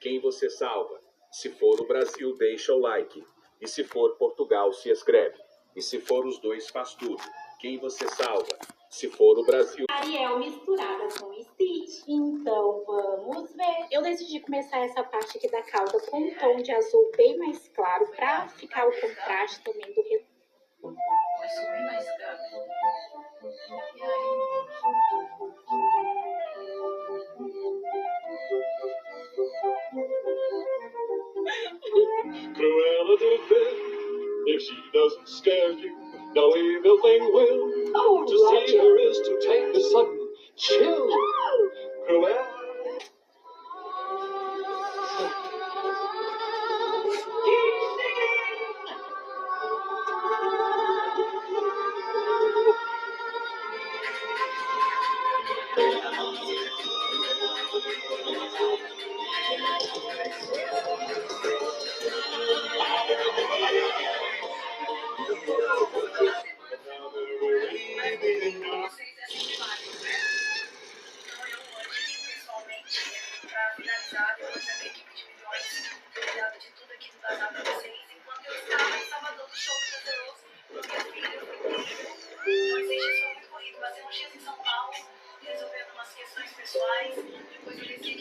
quem você salva? Se for o Brasil, deixa o like. E se for Portugal, se inscreve. E se for os dois, faz tudo. Quem você salva? Se for o Brasil... Ariel misturada com Stitch. Então, vamos ver. Eu decidi começar essa parte aqui da cauda com um tom de azul bem mais claro, pra ficar o contraste também do retrato. Cruella de Vil, if she doesn't scare you, no evil thing will. Oh, to see her is to take a sudden chill. Cruella. Pra finalizar, depois da minha equipe de milhões, cuidava de tudo aqui do Bazar pra vocês, enquanto eu estava em Salvador do show poderoso, com minha filha, foi incrível. Moisés dias foi muito corrido, passei uns dias em São Paulo, resolvendo umas questões pessoais, depois eu decidi